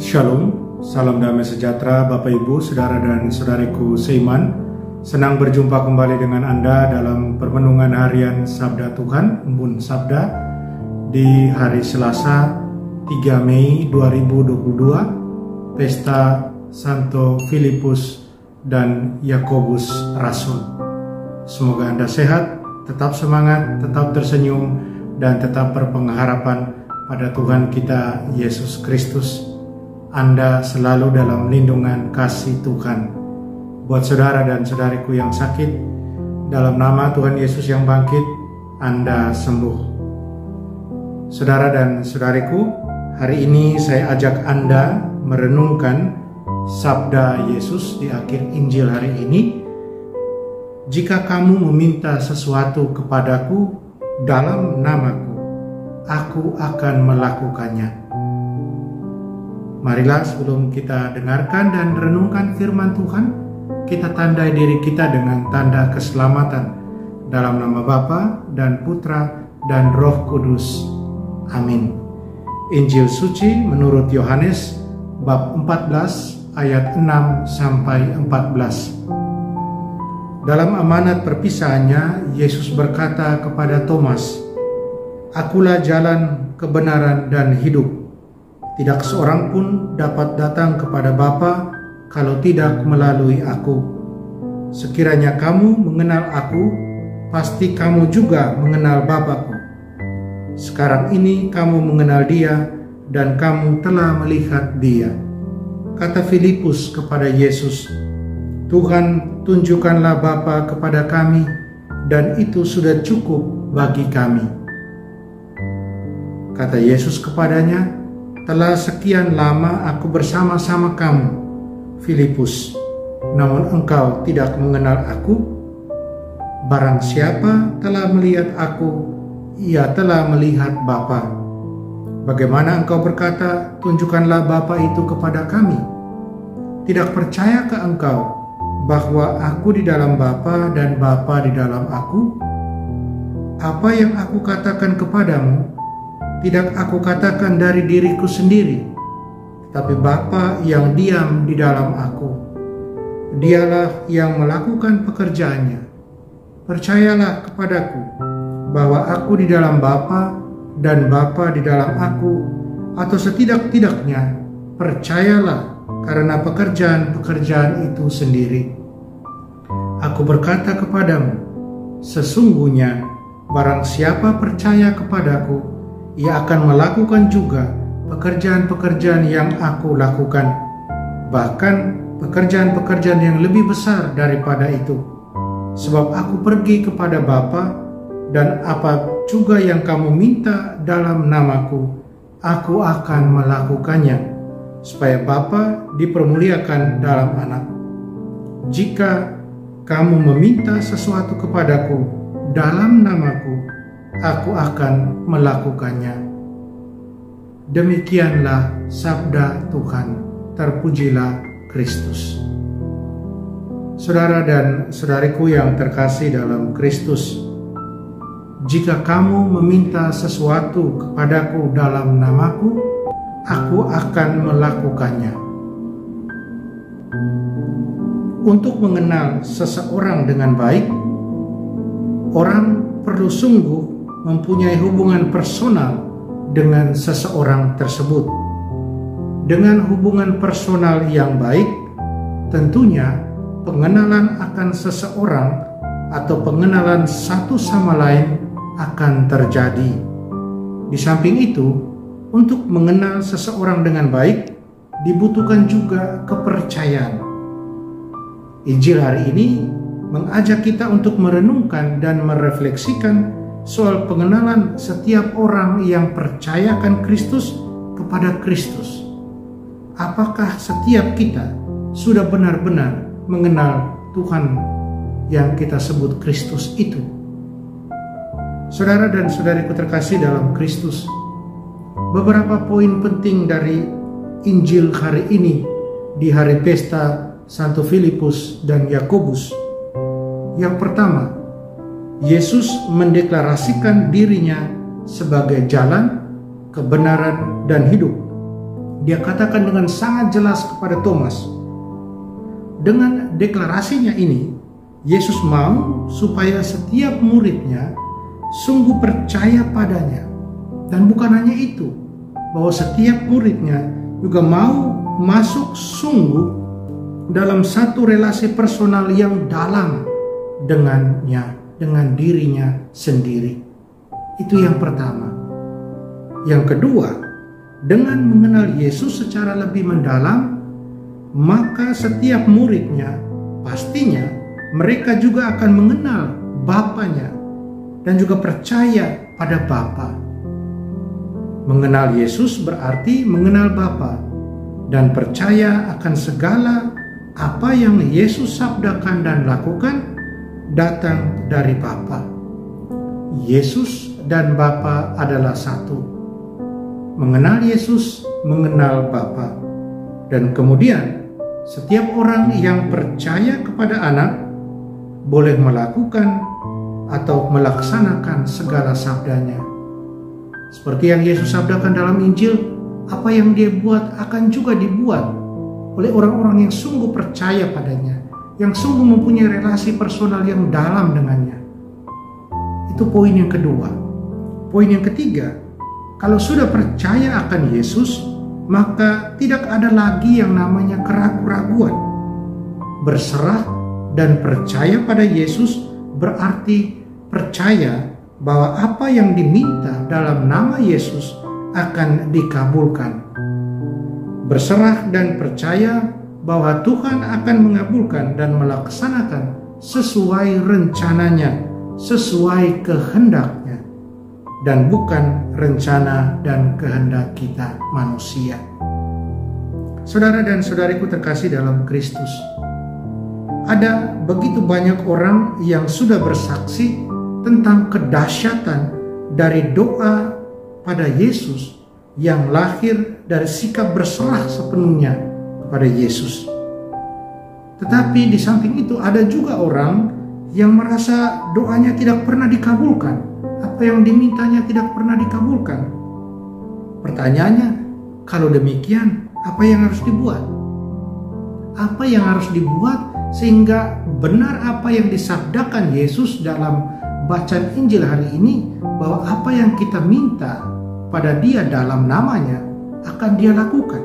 Shalom, salam damai sejahtera Bapak Ibu, Saudara dan Saudariku seiman. Senang berjumpa kembali dengan Anda dalam permenungan harian Sabda Tuhan, Embun Sabda, di hari Selasa 3 Mei 2022, Pesta Santo Filipus dan Yakobus Rasul. Semoga Anda sehat, tetap semangat, tetap tersenyum, dan tetap berpengharapan pada Tuhan kita Yesus Kristus. Anda selalu dalam lindungan kasih Tuhan. Buat saudara dan saudariku yang sakit, dalam nama Tuhan Yesus yang bangkit, Anda sembuh. Saudara dan saudariku, hari ini saya ajak Anda merenungkan sabda Yesus di akhir Injil hari ini. Jika kamu meminta sesuatu kepadaku dalam namaku, aku akan melakukannya. Marilah sebelum kita dengarkan dan renungkan firman Tuhan, kita tandai diri kita dengan tanda keselamatan dalam nama Bapa dan Putra dan Roh Kudus. Amin. Injil suci menurut Yohanes bab 14 ayat 6 sampai 14. Dalam amanat perpisahannya, Yesus berkata kepada Thomas, "Akulah jalan, kebenaran dan hidup. Tidak seorang pun dapat datang kepada Bapa kalau tidak melalui aku. Sekiranya kamu mengenal aku, pasti kamu juga mengenal Bapa-Ku. Sekarang ini kamu mengenal Dia dan kamu telah melihat Dia." Kata Filipus kepada Yesus, "Tuhan, tunjukkanlah Bapa kepada kami, dan itu sudah cukup bagi kami." Kata Yesus kepadanya, "Telah sekian lama aku bersama-sama kamu, Filipus, namun engkau tidak mengenal aku? Barang siapa telah melihat aku, ia telah melihat Bapa. Bagaimana engkau berkata, 'Tunjukkanlah Bapa itu kepada kami'? Tidak percayakah engkau bahwa aku di dalam Bapa dan Bapa di dalam aku? Apa yang aku katakan kepadamu, tidak aku katakan dari diriku sendiri, tetapi Bapa yang diam di dalam aku. Dialah yang melakukan pekerjaannya. Percayalah kepadaku bahwa aku di dalam Bapa dan Bapa di dalam aku, atau setidak-tidaknya percayalah karena pekerjaan-pekerjaan itu sendiri. Aku berkata kepadamu, sesungguhnya barang siapa percaya kepadaku, ia akan melakukan juga pekerjaan-pekerjaan yang aku lakukan, bahkan pekerjaan-pekerjaan yang lebih besar daripada itu. Sebab aku pergi kepada Bapa, dan apa juga yang kamu minta dalam namaku, aku akan melakukannya, supaya Bapa dipermuliakan dalam Anak. Jika kamu meminta sesuatu kepadaku dalam namaku, aku akan melakukannya." Demikianlah sabda Tuhan. Terpujilah Kristus. Saudara dan saudariku yang terkasih dalam Kristus, jika kamu meminta sesuatu kepadaku dalam namaku, aku akan melakukannya. Untuk mengenal seseorang dengan baik, orang perlu sungguh mempunyai hubungan personal dengan seseorang tersebut. Dengan hubungan personal yang baik, tentunya pengenalan akan seseorang atau pengenalan satu sama lain akan terjadi. Di samping itu, untuk mengenal seseorang dengan baik, dibutuhkan juga kepercayaan. Injil hari ini mengajak kita untuk merenungkan dan merefleksikan soal pengenalan setiap orang yang percayakan Kristus kepada Kristus. Apakah setiap kita sudah benar-benar mengenal Tuhan yang kita sebut Kristus itu? Saudara dan saudariku terkasih dalam Kristus, beberapa poin penting dari Injil hari ini di hari pesta Santo Filipus dan Yakobus. Yang pertama, Yesus mendeklarasikan dirinya sebagai jalan, kebenaran, dan hidup. Dia katakan dengan sangat jelas kepada Thomas. Dengan deklarasinya ini, Yesus mau supaya setiap muridnya sungguh percaya padanya. Dan bukan hanya itu, bahwa setiap muridnya juga mau masuk sungguh dalam satu relasi personal yang dalam dengannya, dengan dirinya sendiri. Itu yang pertama. Yang kedua, dengan mengenal Yesus secara lebih mendalam, maka setiap muridnya pastinya mereka juga akan mengenal Bapanya dan juga percaya pada Bapa. Mengenal Yesus berarti mengenal Bapa dan percaya akan segala apa yang Yesus sabdakan dan lakukan datang dari Bapa. Yesus dan Bapa adalah satu. Mengenal Yesus, mengenal Bapa. Dan kemudian setiap orang yang percaya kepada Anak boleh melakukan atau melaksanakan segala sabdanya. Seperti yang Yesus sabdakan dalam Injil, apa yang dia buat akan juga dibuat oleh orang-orang yang sungguh percaya padanya, yang sungguh mempunyai relasi personal yang dalam dengannya. Itu poin yang kedua. Poin yang ketiga, kalau sudah percaya akan Yesus, maka tidak ada lagi yang namanya keraguan-raguan. Berserah dan percaya pada Yesus berarti percaya bahwa apa yang diminta dalam nama Yesus akan dikabulkan. Berserah dan percaya bahwa Tuhan akan mengabulkan dan melaksanakan sesuai rencananya, sesuai kehendaknya, dan bukan rencana dan kehendak kita manusia. Saudara dan saudariku terkasih dalam Kristus, ada begitu banyak orang yang sudah bersaksi tentang kedahsyatan dari doa pada Yesus yang lahir dari sikap berserah sepenuhnya kepada Yesus. Tetapi di samping itu ada juga orang yang merasa doanya tidak pernah dikabulkan, apa yang dimintanya tidak pernah dikabulkan. Pertanyaannya, kalau demikian, apa yang harus dibuat? Apa yang harus dibuat sehingga benar apa yang disabdakan Yesus dalam bacaan Injil hari ini, bahwa apa yang kita minta pada Dia dalam namanya akan Dia lakukan?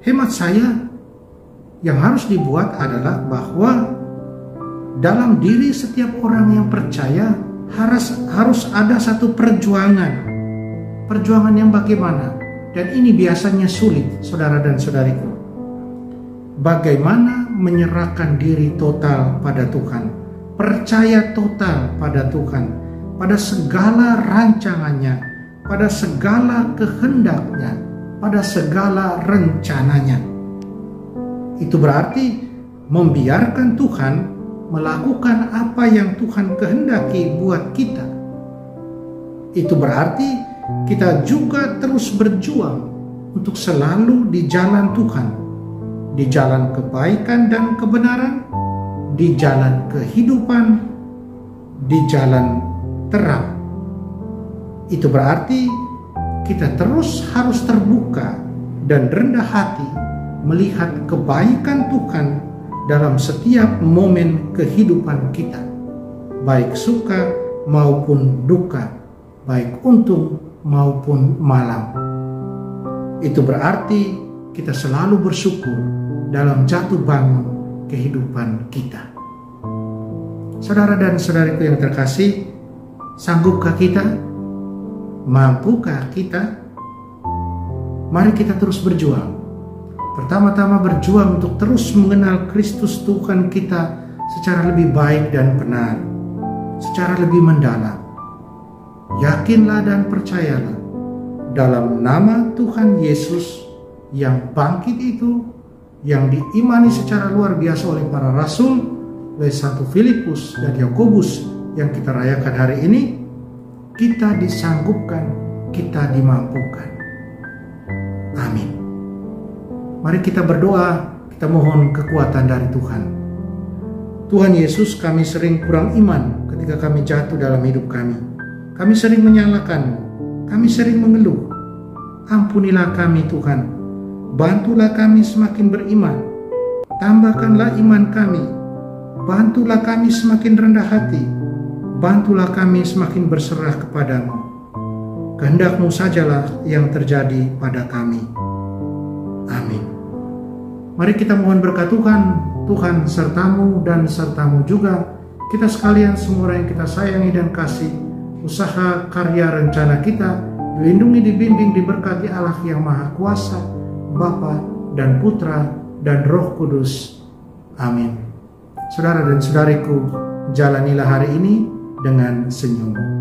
Hemat saya, yang harus dibuat adalah bahwa dalam diri setiap orang yang percaya harus ada satu perjuangan. Perjuangan yang bagaimana? Dan ini biasanya sulit, saudara dan saudariku. Bagaimana menyerahkan diri total pada Tuhan, percaya total pada Tuhan, pada segala rancangannya, pada segala kehendaknya, pada segala rencananya. Itu berarti membiarkan Tuhan melakukan apa yang Tuhan kehendaki buat kita. Itu berarti kita juga terus berjuang untuk selalu di jalan Tuhan, di jalan kebaikan dan kebenaran, di jalan kehidupan, di jalan terang. Itu berarti kita terus harus terbuka dan rendah hati melihat kebaikan Tuhan dalam setiap momen kehidupan kita, baik suka maupun duka, baik untung maupun malam. Itu berarti kita selalu bersyukur dalam jatuh bangun kehidupan kita. Saudara dan saudariku yang terkasih, sanggupkah kita? Mampukah kita? Mari kita terus berjuang. Pertama-tama berjuang untuk terus mengenal Kristus Tuhan kita secara lebih baik dan benar, secara lebih mendalam. Yakinlah dan percayalah dalam nama Tuhan Yesus yang bangkit itu, yang diimani secara luar biasa oleh para rasul, oleh Santo Filipus dan Yakobus yang kita rayakan hari ini, kita disanggupkan, kita dimampukan. Amin. Mari kita berdoa, kita mohon kekuatan dari Tuhan. Tuhan Yesus, kami sering kurang iman ketika kami jatuh dalam hidup kami. Kami sering menyalahkan, kami sering mengeluh. Ampunilah kami Tuhan, bantulah kami semakin beriman, tambahkanlah iman kami, bantulah kami semakin rendah hati, bantulah kami semakin berserah kepadamu. Kehendak-Mu sajalah yang terjadi pada kami. Amin. Mari kita mohon berkat Tuhan, Tuhan sertamu dan sertamu juga, kita sekalian semua yang kita sayangi dan kasih, usaha karya rencana kita, dilindungi, dibimbing, diberkati Allah yang Maha Kuasa, Bapa dan Putra dan Roh Kudus. Amin. Saudara dan saudariku, jalanilah hari ini dengan senyum.